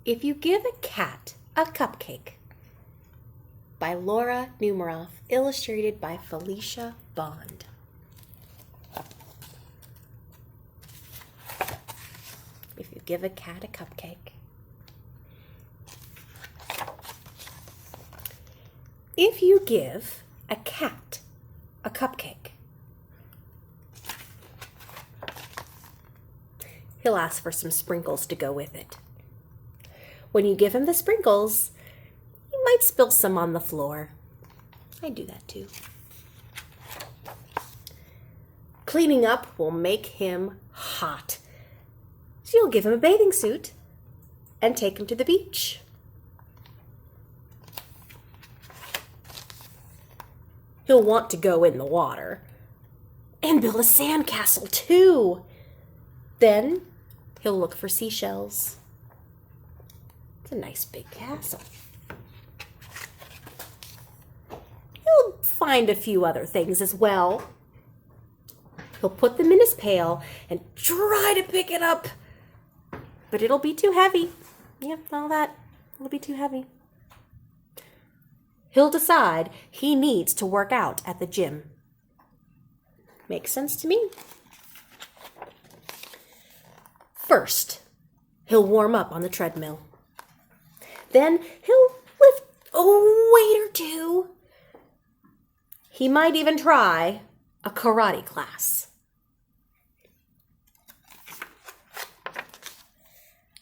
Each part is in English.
If You Give a Cat a Cupcake by Laura Numeroff, illustrated by Felicia Bond. If you give a cat a cupcake. If you give a cat a cupcake, he'll ask for some sprinkles to go with it. When you give him the sprinkles, you might spill some on the floor. I do that too. Cleaning up will make him hot. So you'll give him a bathing suit and take him to the beach. He'll want to go in the water and build a sandcastle too. Then he'll look for seashells. It's a nice big castle. He'll find a few other things as well. He'll put them in his pail and try to pick it up, but it'll be too heavy. Yep, all that. It'll be too heavy. He'll decide he needs to work out at the gym. Makes sense to me. First, he'll warm up on the treadmill. Then he'll lift a weight or two. He might even try a karate class.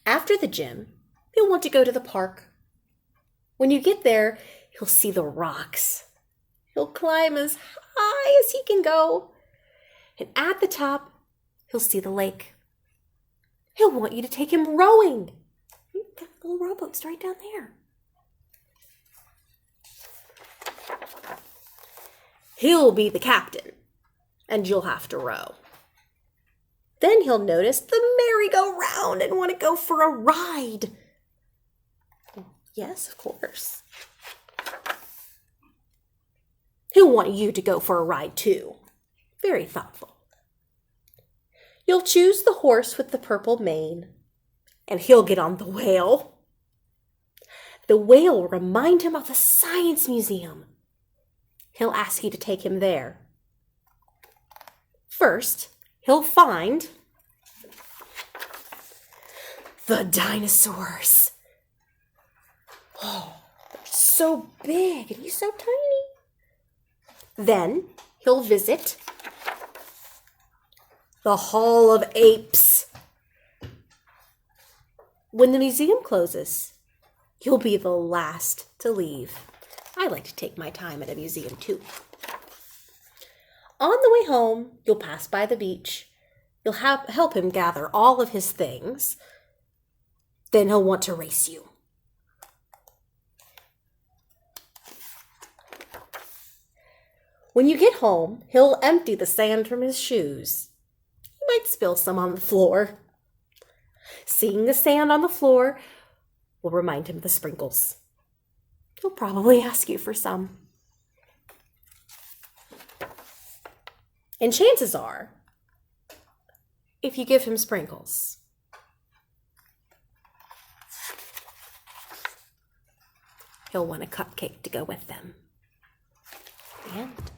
After the gym, he'll want to go to the park. When you get there, he'll see the rocks. He'll climb as high as he can go. And at the top, he'll see the lake. He'll want you to take him rowing. You've got little rowboats right down there. He'll be the captain, and you'll have to row. Then he'll notice the merry-go-round and want to go for a ride. Yes, of course. He'll want you to go for a ride too. Very thoughtful. You'll choose the horse with the purple mane, and he'll get on the whale. The whale will remind him of the science museum. He'll ask you to take him there. First, he'll find the dinosaurs. Oh, they're so big and he's so tiny. Then he'll visit the Hall of Apes. When the museum closes, you'll be the last to leave. I like to take my time at a museum too. On the way home, you'll pass by the beach. You'll help him gather all of his things. Then he'll want to race you. When you get home, he'll empty the sand from his shoes. You might spill some on the floor. Seeing the sand on the floor will remind him of the sprinkles. He'll probably ask you for some. And chances are, if you give him sprinkles, he'll want a cupcake to go with them. The end.